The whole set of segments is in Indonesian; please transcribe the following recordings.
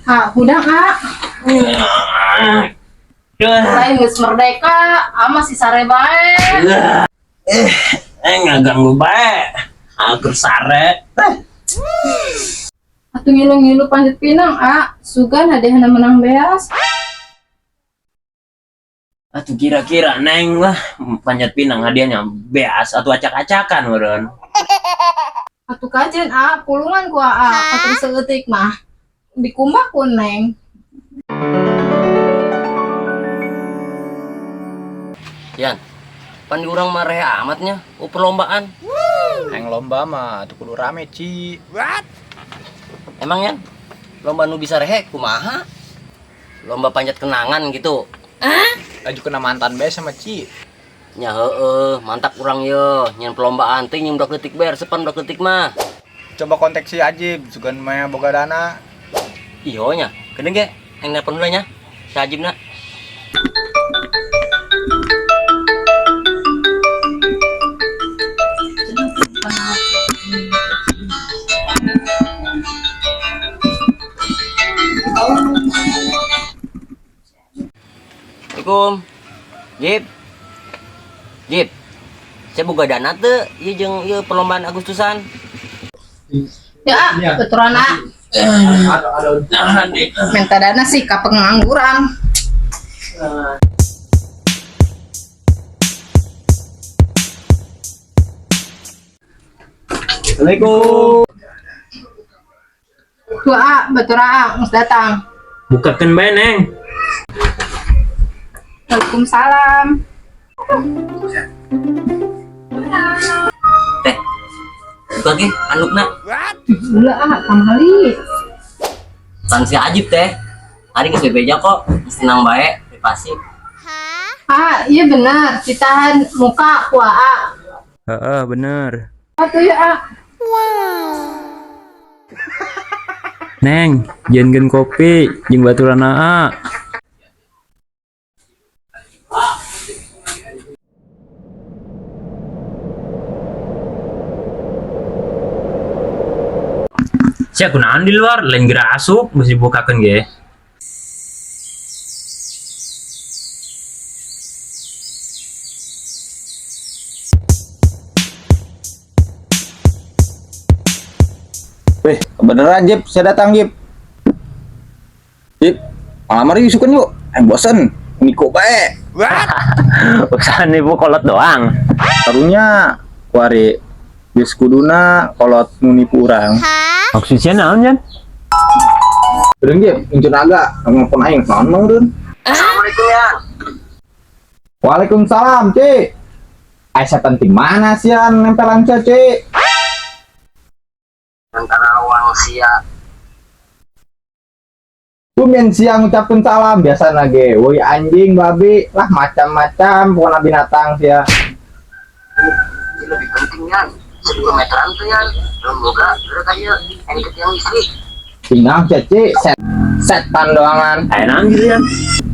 Udah kak. Lain geus merdeka, masih sare bae. Nggak ganggu bae. Aku sare. Atuh ngilu-ngilu panjat pinang, sugan hadehna menang beas. Atuh kira-kira neng lah panjat pinang hadiahnya beas atau acak-acakan meureun. Atuh kajen, pulungan ku atuh seutik mah. Dikumbah ku neng. Yan, pan urang mareh amatnya, perlombaan. Yang lomba mah tuh kudu rame, Ci. Emang Yan, lomba nu bisa rehe kumaha? Lomba panjat kenangan gitu. Laju kena mantan bae sama Ci. Nya heueuh, mantap urang ye, nyen perlombaan teh nyung 2 detik ber, sepan 2 detik mah. Coba kontak si Ajib, sugan mah boga dana. Iyo nya, kedeung ge, eng nelpon heula nya. Si Ajibna. Assalamualaikum. Jip. Jip. Saya boga dana teu ieu jeung ieu perlombaan Agustusan. Ya, betulan minta dana sih ka pengangguran. Assalamualaikum. Tuh betul geus datang. Bukakeun bae neng. Waalaikumsalam. Teh. Buka ge andukna. Ulah kamali. Pan si Ajib teh. Hari geus bebeja kok, senang bae, privasi. Iya benar, ditahan muka ku Heeh, bener. Atuh ya Neng, jangan kopi, jeung baturan Sia kunaon di luar lain geura asup mesti bukakeun ge. Weh, kebeneran Jip, saya datang Jip. Jip, malam hari isukan yuk. Bosen, ngiko bae. Usaha nipu kolot doang. Karunya kuari geus kuduna kolot nu nipu urang. Maksudnya naon Jan? Beurang Jip, incun agak ngomong aing naon mah urun. Assalamualaikum ya. Waalaikumsalam, Ci. Aisyah penting mana sih nempelan Ci? Antara wang sia. Kumen siang ngucapkeun salam biasa nage. Woi anjing, babi, lah macam-macam pokona binatang sia. Ini lebih penting Yan. 10 meteran tuh Yan. Belum boga, udah kayak engket yang listrik. Tinggal Ci, setan doangan. Naon gitu Jan?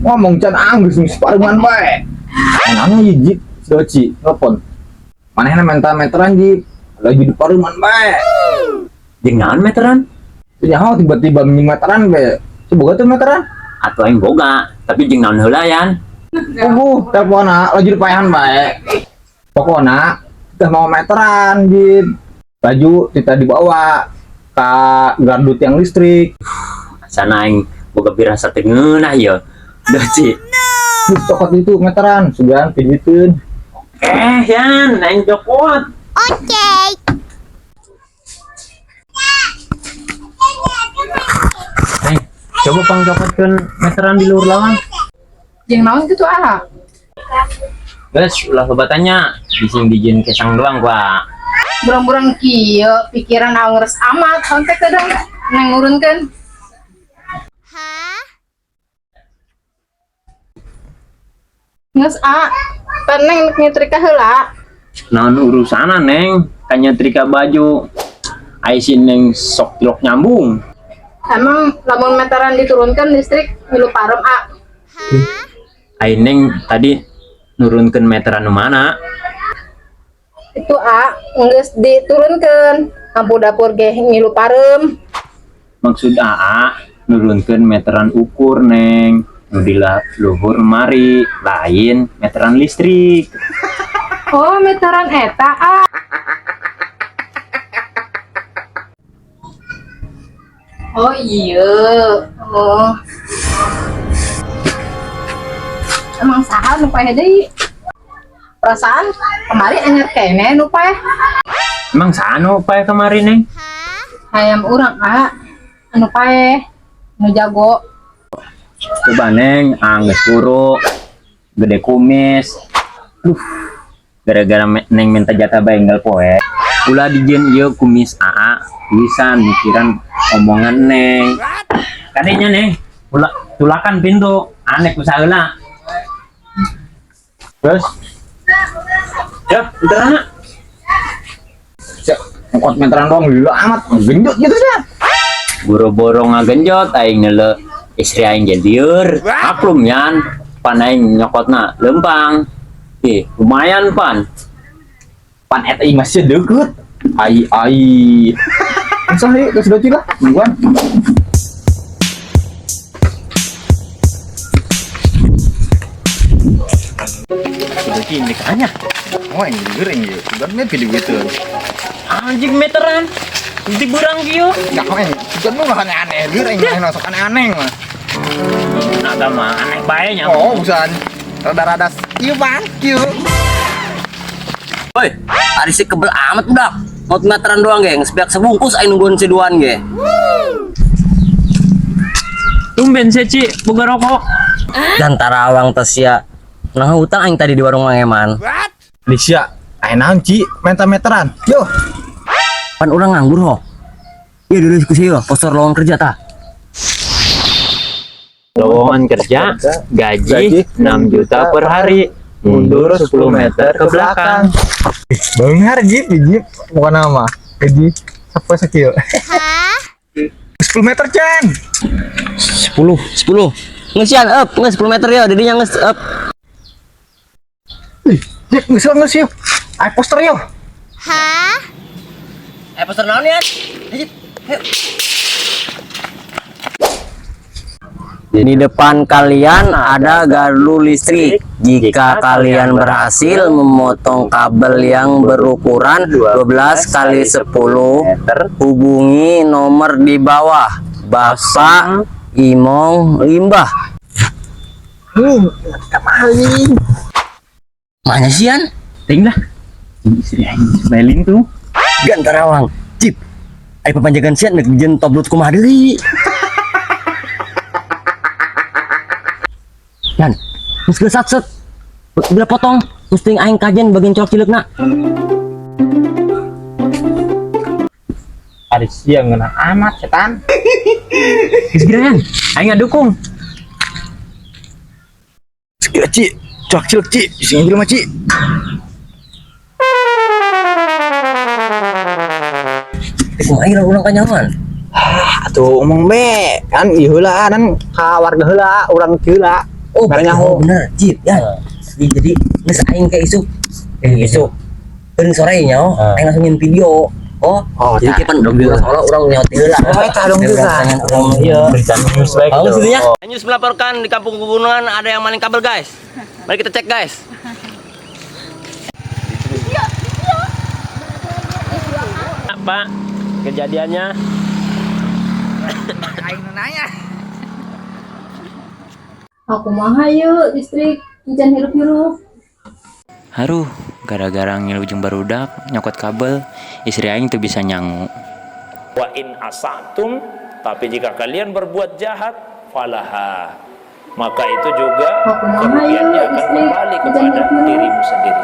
Ngomong can anggus nih separuhan bae. Enaknya Jip, Doci, telepon. Manehna meteran Jip. Lagi di paruman bae. Jeung naon meteran? Nyaho tiba-tiba menying meteran bae. Boga tuh meteran. Atuh aing boga, tapi jeung naon heula Yan? Telepona lagi di payahan bae. Pokona kita mau meteran Jip. Baju kita dibawa ke gardut yang listrik. Sana aing boga pirasa teu ngeunah ya. Doci. Terus cokot itu meteran, sugan pijiteun. Yan, aing cokot. Neng, coba pangcokotkeun meteran di luar lawan. jeung naon gitu Guys, ulah lobatannya bising dijieun kesang doang gua. burang-burang kieu pikiran ngeureus amat kontek kadang neng ngurunkeun. Geus peneng nyetrika heula. Naon urusana neng, kan nyetrika baju. Aisin neng sok tilok nyambung. Emang lamun meteran diturunkan listrik milu parem Aing neng tadi nurunkeun meteran nu mana? Itu geus diturunkeun. Lampu dapur ge ngilu parem. Maksud AA nurunkeun meteran ukur neng, nu di luhur mari lain meteran listrik. Oh, meteran eta ah. Oh iya. Oh. Emang saha nu paeh deui? Perasaan kemarin anyar kene nu paeh. Emang sano pae kemarin neng? Hayam urang anu paeh, nu jago. Coba neng, geus buruk, gede kumis. Gara-gara neng minta jatah baenggal poe. Ulah dijieun ieu kumis AA bisa mikiran omongan neng. Kadenya neng, ulah tulakan pintu, aneh usaheula. Terus? Ya, bentar anak. Ngkot meteran doang gila amat, gendut gitu sih. Boro-boro ngagenjot aing neule istri aing jadi lieur. Maklum yan, pan aing nyokotna lempang. Lumayan pan. Pan eta ieu masih deukeut. Ai. Usah ieu geus doci lah, mingguan. Jadi ini kanya. Oh ini gering ya, sebenarnya pilih gitu. Anjing meteran. Di burang kieu. Nggak main, sebenarnya nggak aneh-aneh, gering main masuk aneh-aneh mah. Nah, mah aneh bae nya. Oh bukan, rada-rada kieu pan, kieu. Woi, hari si kebel amat budak. Mau meteran doang ge, ngesepiak sebungkus aing nungguin si duan ge. Tumben Ci, boga rokok. Dan tarawang tes ya. Nah hutang aing tadi di warung Mang Eman. Lisya, ayo naon Ci, meteran. Yo. Pan urang nganggur ho. Iya dulu diskusi yo, poster lowongan kerja ta. Lowongan kerja, gaji 6 juta per hari. Mundur 10 meter ke belakang. Beunghar Jip, bukan nama. Gaji apa sakieu? 10 meter Chan. 10. Ngesian up, nges 10 meter ya, didinya nges up. Jip, geus yuk. Ayo poster yuk. Poster naon ya? Di depan kalian ada gardu listrik. Jika kalian berhasil memotong kabel yang berukuran 12 kali 10, hubungi nomor di bawah. Bapak Imong Limbah. Mana sian? Ting lah. Istri aing smiling tuh. Gantarawang. Cip. Ayo papanjagan sian nek jen toblot kumaha deui. Yan, geus gesat-set. Bila potong, terus ting aing kajen bagian colok cileukna. Ada siang ngena amat setan. Geus geureun. Aing ngadukung. Sekira Ci, cok cilek Ci, sing jelema Ci. Kumaha urang kanyawan. Atuh omong be, kan ieu heula kan ka warga heula, urang heula. Oh, nyaho. bener, Cip, ya. Jadi geus aing ke isuk. Isuk. Teuing sore nya, aing langsung nyin video. Oh, jadi kapan dong di sono urang nyaho heula. Oh, eta dong juga. Iya. News baik Bagus tuh. itu ya. News melaporkan di kampung pegunungan ada yang maling kabel, guys. Mari kita cek, guys. Pak, kejadiannya Aing nanya. Aku mah yuk listrik hujan hirup-hirup. Haruh, gara-gara ngilujeng barudak nyokot kabel, istri aing tuh bisa nyangu. Wa in asatum, tapi jika kalian berbuat jahat, falaha, maka itu juga Aku mah kerugiannya yuk akan listrik kembali hujan kepada hirup-hirup. dirimu sendiri.